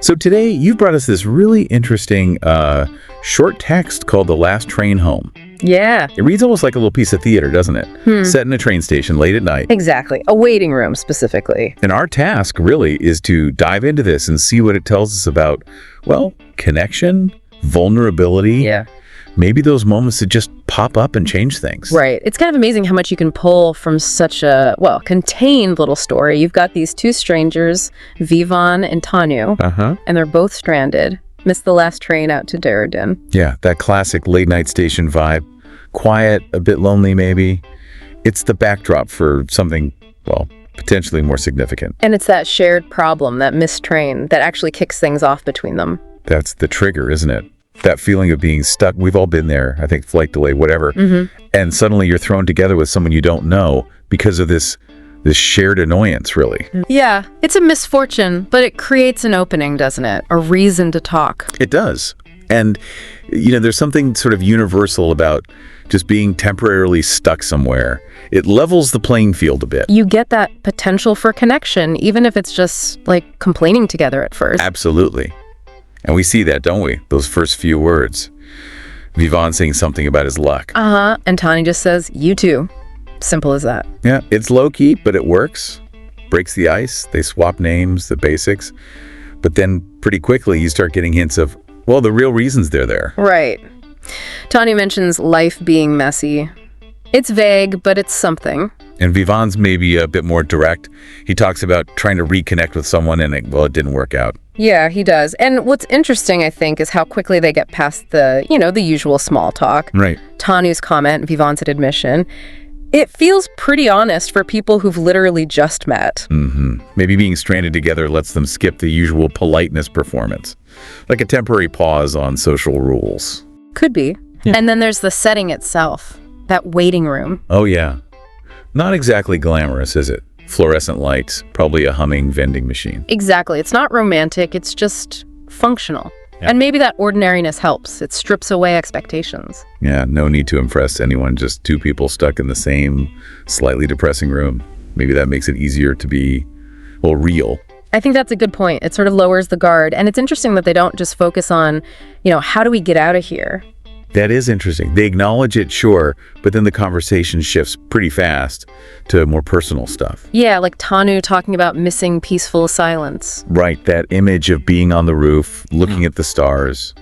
So today, you've brought us this really interesting short text called The Last Train Home. Yeah. It reads almost like a little piece of theater, doesn't it? Set in a train station late at night. Exactly. A waiting room, specifically. And our task, really, is to dive into this and see what it tells us about, well, connection, vulnerability. Yeah. Maybe those moments that just pop up and change things. Right. It's kind of amazing how much you can pull from such a, contained little story. You've got these two strangers, Vivan and Tanu, and they're both stranded. Missed the last train out to Derridin. Yeah, that classic late night station vibe. Quiet, a bit lonely maybe. It's the backdrop for something, potentially more significant. And it's that shared problem, that missed train, that actually kicks things off between them. That's the trigger, isn't it? That feeling of being stuck. We've all been there, I think, flight delay, whatever. And suddenly you're thrown together with someone you don't know because of this shared annoyance, really. Yeah, it's a misfortune, but it creates an opening, doesn't it? A reason to talk. It does. And, there's something sort of universal about just being temporarily stuck somewhere. It levels the playing field a bit. You get that potential for connection, even if it's just like complaining together at first. Absolutely. And we see that, don't we? Those first few words. Vivan saying something about his luck. And Tani just says, you too. Simple as that. Yeah, it's low-key, but it works. Breaks the ice. They swap names, the basics. But then pretty quickly you start getting hints of, the real reasons they're there. Right. Tani mentions life being messy. It's vague, but it's something. And Vivan's maybe a bit more direct. He talks about trying to reconnect with someone and it didn't work out. Yeah, he does. And what's interesting, I think, is how quickly they get past the usual small talk. Right. Tanu's comment, Vivan's admission. It feels pretty honest for people who've literally just met. Maybe being stranded together lets them skip the usual politeness performance. Like a temporary pause on social rules. Could be. Yeah. And then there's the setting itself. That waiting room. Oh, yeah. Not exactly glamorous, is it? Fluorescent lights, probably a humming vending machine. Exactly. It's not romantic. It's just functional. Yeah. And maybe that ordinariness helps. It strips away expectations. Yeah, no need to impress anyone. Just two people stuck in the same slightly depressing room. Maybe that makes it easier to be, real. I think that's a good point. It sort of lowers the guard. And it's interesting that they don't just focus on, how do we get out of here? That is interesting. They acknowledge it, sure, but then the conversation shifts pretty fast to more personal stuff. Yeah, like Tanu talking about missing peaceful silence. Right, that image of being on the roof, looking at the stars,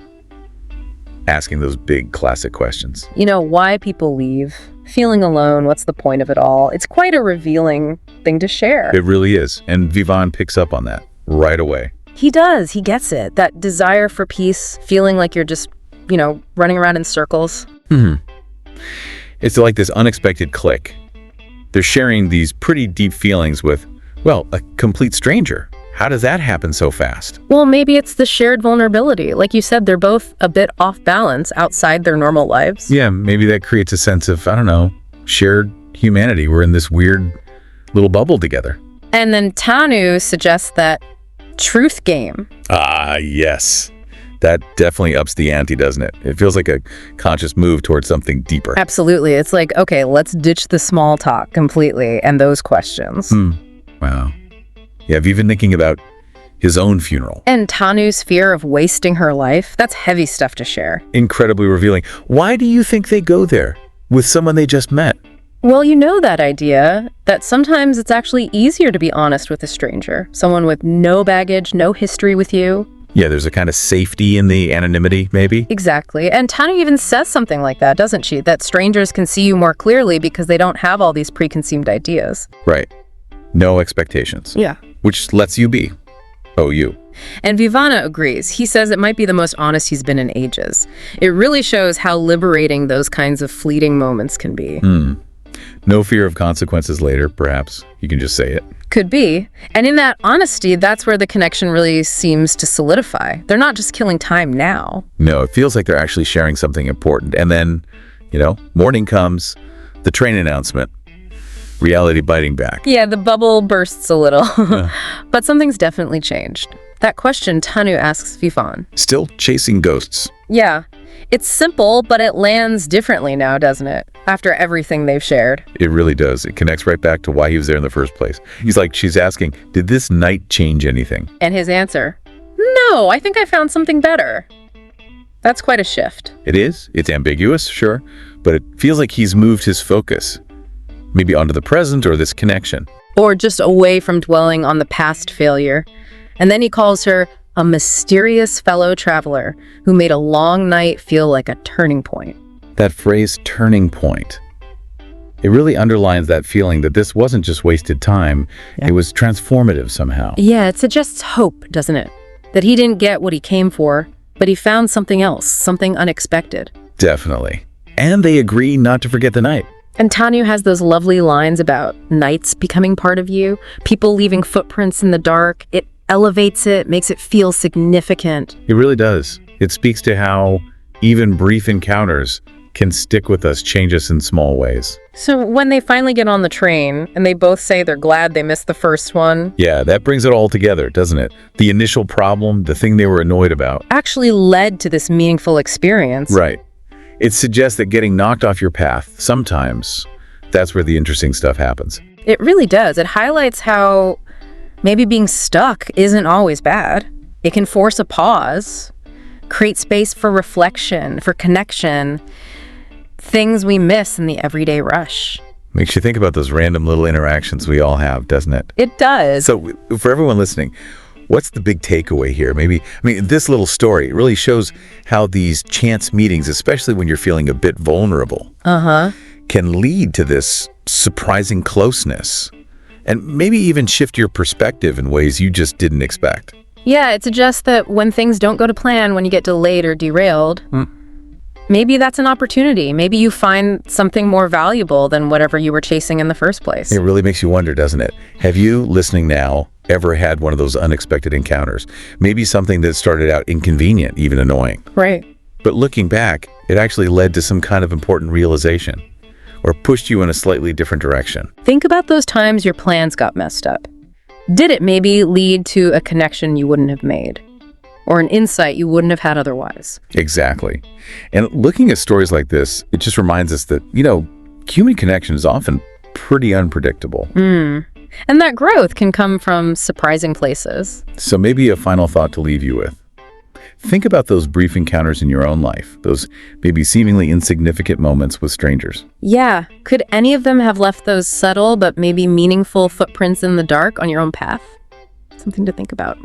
asking those big classic questions. Why people leave, feeling alone, what's the point of it all? It's quite a revealing thing to share. It really is, and Vivan picks up on that right away. He does, he gets it. That desire for peace, feeling like you're just running around in circles. It's like this unexpected click. They're sharing these pretty deep feelings with, a complete stranger. How does that happen so fast? Well, maybe it's the shared vulnerability. Like you said, they're both a bit off balance outside their normal lives. Yeah, maybe that creates a sense of, shared humanity. We're in this weird little bubble together. And then Tanu suggests that truth game. Ah, yes. That definitely ups the ante, doesn't it? It feels like a conscious move towards something deeper. Absolutely. It's like, okay, let's ditch the small talk completely and those questions. Wow. Yeah, I've even thinking about his own funeral. And Tanu's fear of wasting her life. That's heavy stuff to share. Incredibly revealing. Why do you think they go there with someone they just met? Well, that idea that sometimes it's actually easier to be honest with a stranger. Someone with no baggage, no history with you. Yeah, there's a kind of safety in the anonymity, maybe? Exactly. And Tanu even says something like that, doesn't she? That strangers can see you more clearly because they don't have all these preconceived ideas. Right. No expectations. Yeah. Which lets you be. Oh, you. And Vivana agrees. He says it might be the most honest he's been in ages. It really shows how liberating those kinds of fleeting moments can be. No fear of consequences later, perhaps. You can just say it. Could be. And in that honesty, that's where the connection really seems to solidify. They're not just killing time now. No, it feels like they're actually sharing something important. And then, morning comes, the train announcement, reality biting back. Yeah, the bubble bursts a little. But something's definitely changed. That question Tanu asks Vivan. Still chasing ghosts. Yeah. It's simple, but it lands differently now, doesn't it? After everything they've shared. It really does. It connects right back to why he was there in the first place. She's asking, did this night change anything? And his answer, No, I think I found something better. That's quite a shift. It is. It's ambiguous, sure, but it feels like he's moved his focus, maybe onto the present or this connection. Or just away from dwelling on the past failure. And then he calls her a mysterious fellow traveler who made a long night feel like a turning point. That phrase, turning point, it really underlines that feeling that this wasn't just wasted time. Yeah. It was transformative somehow. Yeah, it suggests hope, doesn't it? That he didn't get what he came for, but he found something else, something unexpected. Definitely. And they agree not to forget the night. And Tanu has those lovely lines about nights becoming part of you, people leaving footprints in the dark. It elevates it, makes it feel significant. It really does. It speaks to how even brief encounters can stick with us, change us in small ways. So when they finally get on the train and they both say they're glad they missed the first one, Yeah, that brings it all together, doesn't it? The initial problem, the thing they were annoyed about. actually led to this meaningful experience. Right. It suggests that getting knocked off your path, sometimes, that's where the interesting stuff happens. It really does. It highlights how maybe being stuck isn't always bad. It can force a pause, create space for reflection, for connection, things we miss in the everyday rush. Makes you think about those random little interactions we all have, doesn't it? It does. So for everyone listening, what's the big takeaway here? This little story really shows how these chance meetings, especially when you're feeling a bit vulnerable, can lead to this surprising closeness and maybe even shift your perspective in ways you just didn't expect. Yeah, it suggests that when things don't go to plan, when you get delayed or derailed, maybe that's an opportunity. Maybe you find something more valuable than whatever you were chasing in the first place. It really makes you wonder, doesn't it? Have you, listening now, ever had one of those unexpected encounters? Maybe something that started out inconvenient, even annoying. Right. But looking back, it actually led to some kind of important realization or pushed you in a slightly different direction. Think about those times your plans got messed up. Did it maybe lead to a connection you wouldn't have made? Or an insight you wouldn't have had otherwise? Exactly. And looking at stories like this, it just reminds us that, human connection is often pretty unpredictable. And that growth can come from surprising places. So maybe a final thought to leave you with. Think about those brief encounters in your own life, those maybe seemingly insignificant moments with strangers. Yeah, could any of them have left those subtle but maybe meaningful footprints in the dark on your own path? Something to think about.